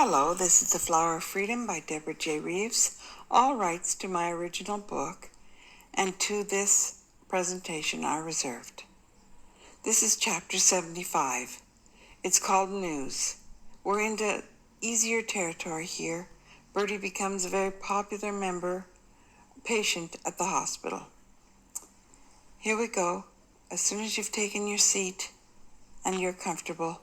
Hello, this is The Flower of Freedom by Deborah J. Reeves. All rights to my original book and to this presentation are reserved. This is chapter 75. It's called News. We're into easier territory here. Bertie becomes a very popular patient at the hospital. Here we go. As soon as you've taken your seat and you're comfortable.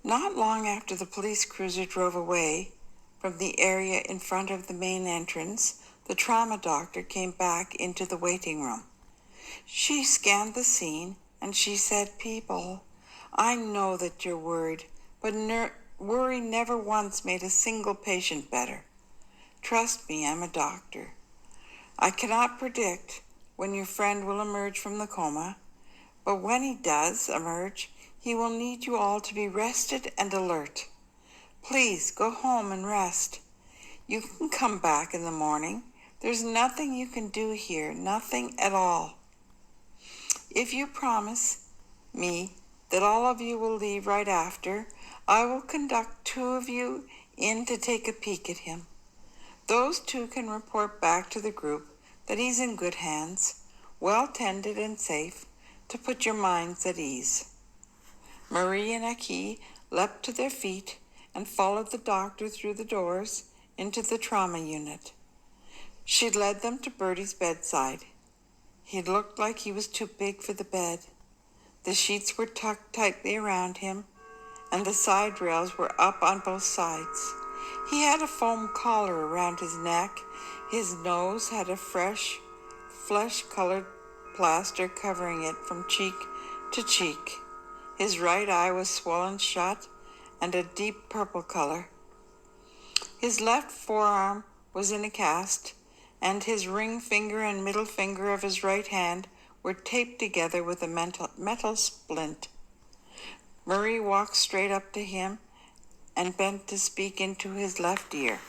Not long after the police cruiser drove away from the area in front of the main entrance, the trauma doctor came back into the waiting room. She scanned the scene and she said, "People, I know that you're worried, but worry never once made a single patient better. Trust me, I'm a doctor. I cannot predict when your friend will emerge from the coma, but when he does emerge, he will need you all to be rested and alert. Please go home and rest. You can come back in the morning. There's nothing you can do here, nothing at all. If you promise me that all of you will leave right after, I will conduct 2 of you in to take a peek at him. Those 2 can report back to the group that he's in good hands, well tended and safe, to put your minds at ease." Marie and Aki leapt to their feet and followed the doctor through the doors into the trauma unit. She led them to Bertie's bedside. He looked like he was too big for the bed. The sheets were tucked tightly around him, and the side rails were up on both sides. He had a foam collar around his neck. His nose had a fresh, flesh-colored plaster covering it from cheek to cheek. His right eye was swollen shut and a deep purple color. His left forearm was in a cast, and his ring finger and middle finger of his right hand were taped together with a metal splint. Marie walked straight up to him and bent to speak into his left ear.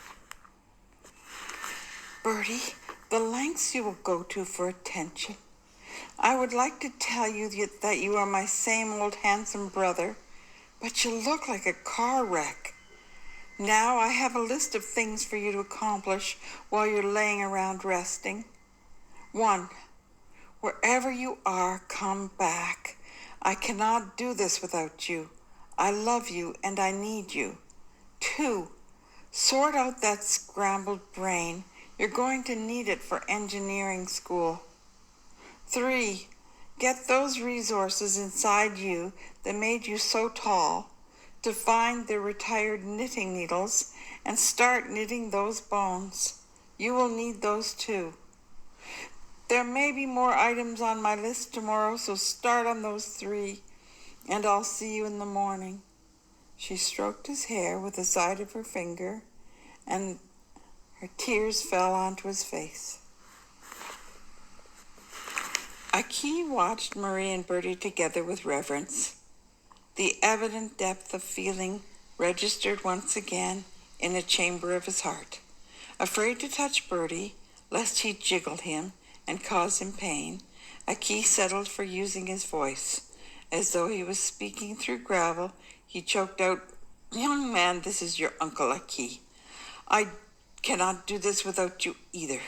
"Bertie, the lengths you will go to for attention. I would like to tell you that you are my same old handsome brother, but you look like a car wreck. Now I have a list of things for you to accomplish while you're laying around resting. 1. Wherever you are, come back. I cannot do this without you. I love you and I need you. 2. Sort out that scrambled brain. You're going to need it for engineering school. 3. Get those resources inside you that made you so tall to find the retired knitting needles and start knitting those bones. You will need those too. There may be more items on my list tomorrow, so start on those 3, and I'll see you in the morning." She stroked his hair with the side of her finger, and her tears fell onto his face. Aki watched Marie and Bertie together with reverence. The evident depth of feeling registered once again in a chamber of his heart. Afraid to touch Bertie, lest he jiggle him and cause him pain, Aki settled for using his voice. As though he was speaking through gravel, he choked out, "Young man, this is your Uncle Aki. I cannot do this without you either.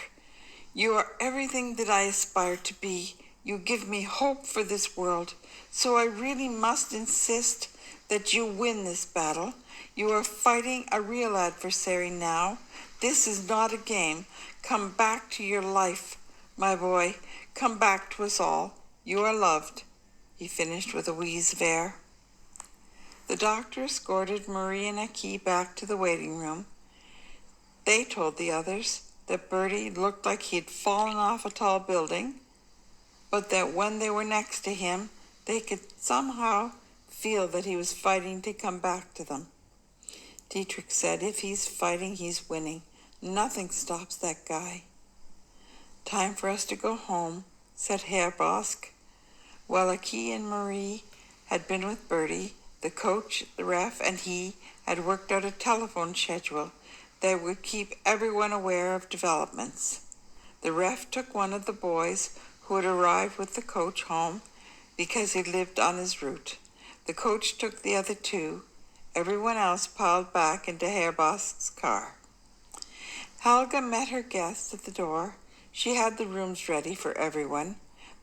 You are everything that I aspire to be. You give me hope for this world, so I really must insist that you win this battle. You are fighting a real adversary now. This is not a game. Come back to your life, my boy. Come back to us all. You are loved," he finished with a wheeze of air. The doctor escorted Marie and Aki back to the waiting room. They told the others that Bertie looked like he'd fallen off a tall building, but that when they were next to him, they could somehow feel that he was fighting to come back to them. Dietrich said, "If he's fighting, he's winning. Nothing stops that guy." "Time for us to go home," said Herr Bosk. While Aki and Marie had been with Bertie, the coach, the ref, and he had worked out a telephone schedule that would keep everyone aware of developments. The ref took one of the boys who had arrived with the coach home because he lived on his route. The coach took the other 2, Everyone else piled back into Herrbosk's car. Helga met her guests at the door. She had the rooms ready for everyone.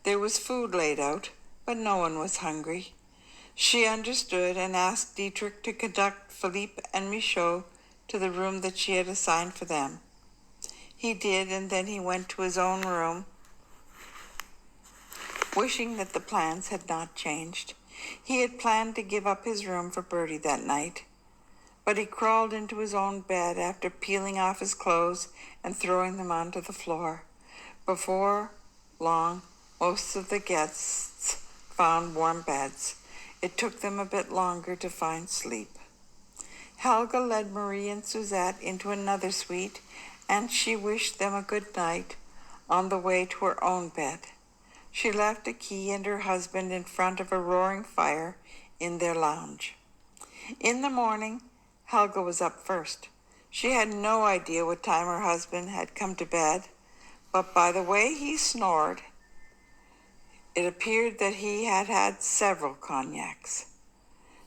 There was food laid out, but no one was hungry. She understood and asked Dietrich to conduct Philippe and Michaud to the room that she had assigned for them. He did, and then he went to his own room, wishing that the plans had not changed. He had planned to give up his room for Bertie that night, but he crawled into his own bed after peeling off his clothes and throwing them onto the floor. Before long, most of the guests found warm beds. It took them a bit longer to find sleep. Helga led Marie and Suzette into another suite, and she wished them a good night on the way to her own bed. She left a key and her husband in front of a roaring fire in their lounge. In the morning, Helga was up first. She had no idea what time her husband had come to bed, but by the way he snored, it appeared that he had had several cognacs.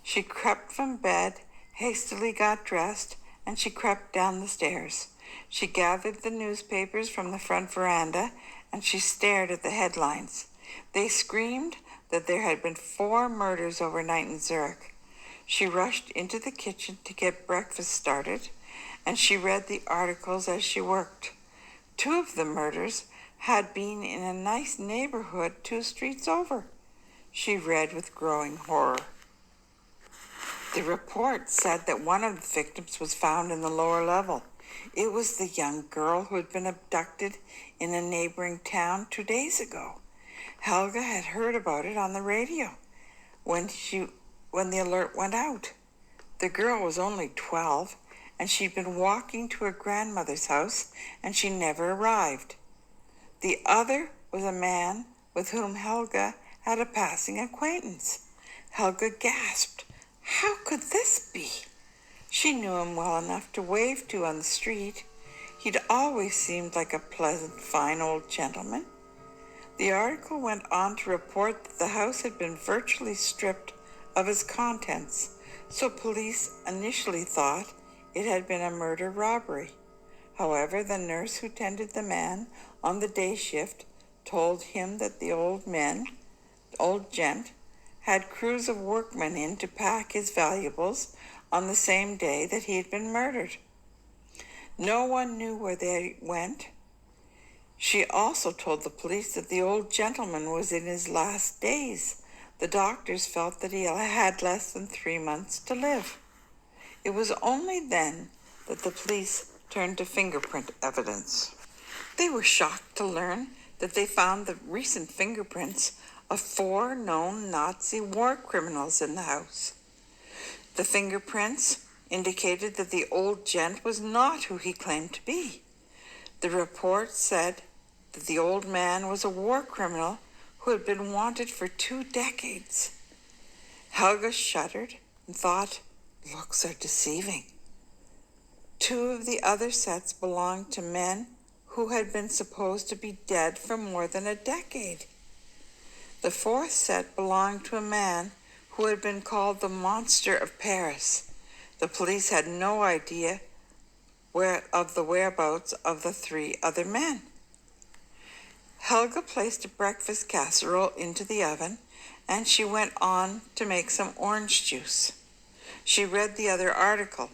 She crept from bed, hastily got dressed, and she crept down the stairs. She gathered the newspapers from the front veranda, and she stared at the headlines. They screamed that there had been 4 murders overnight in Zurich. She rushed into the kitchen to get breakfast started, and she read the articles as she worked. 2 of the murders had been in a nice neighborhood 2 streets over. She read with growing horror. The report said that one of the victims was found in the lower level. It was the young girl who had been abducted in a neighboring town 2 days ago. Helga had heard about it on the radio when the alert went out. The girl was only 12, and she'd been walking to her grandmother's house, and she never arrived. The other was a man with whom Helga had a passing acquaintance. Helga gasped. How could this be? She knew him well enough to wave to on the street. He'd always seemed like a pleasant, fine old gentleman. The article went on to report that the house had been virtually stripped of its contents, so police initially thought it had been a murder-robbery. However, the nurse who tended the man on the day shift told him that the old gent, had crews of workmen in to pack his valuables on the same day that he had been murdered. No one knew where they went. She also told the police that the old gentleman was in his last days. The doctors felt that he had less than 3 months to live. It was only then that the police turned to fingerprint evidence. They were shocked to learn that they found the recent fingerprints of 4 known Nazi war criminals in the house. The fingerprints indicated that the old gent was not who he claimed to be. The report said that the old man was a war criminal who had been wanted for 2 decades. Helga shuddered and thought, looks are deceiving. 2 of the other sets belonged to men who had been supposed to be dead for more than a decade. The 4th set belonged to a man who had been called the Monster of Paris. The police had no idea of the whereabouts of the 3 other men. Helga placed a breakfast casserole into the oven, and she went on to make some orange juice. She read the other article.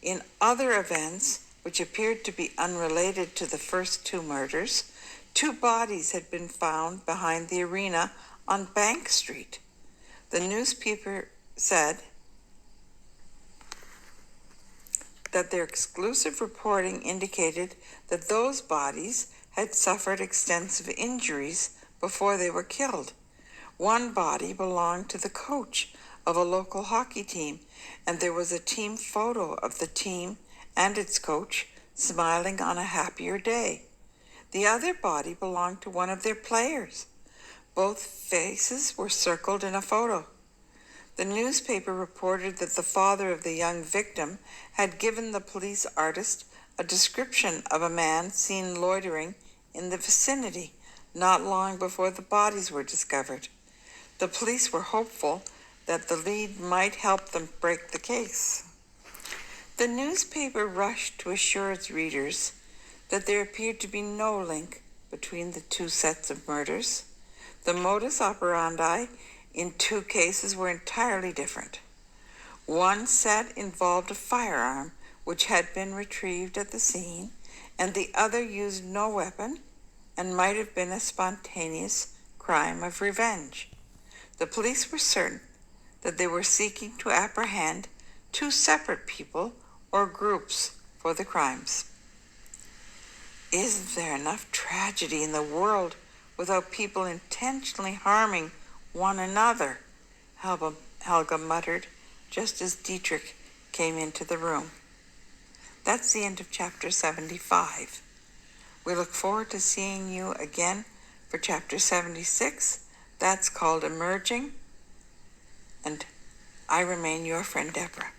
In other events, which appeared to be unrelated to the first 2 murders, 2 bodies had been found behind the arena on Bank Street. The newspaper said that their exclusive reporting indicated that those bodies had suffered extensive injuries before they were killed. One body belonged to the coach of a local hockey team, and there was a team photo of the team and its coach smiling on a happier day. The other body belonged to one of their players. Both faces were circled in a photo. The newspaper reported that the father of the young victim had given the police artist a description of a man seen loitering in the vicinity not long before the bodies were discovered. The police were hopeful that the lead might help them break the case. The newspaper rushed to assure its readers that there appeared to be no link between the two sets of murders. The modus operandi in two cases were entirely different. One set involved a firearm which had been retrieved at the scene, and the other used no weapon and might have been a spontaneous crime of revenge. The police were certain that they were seeking to apprehend two separate people or groups for the crimes. Isn't there enough tragedy in the world without people intentionally harming one another? Helga muttered just as Dietrich came into the room. That's the end of chapter 75. We look forward to seeing you again for chapter 76. That's called Emerging. And I remain your friend, Deborah.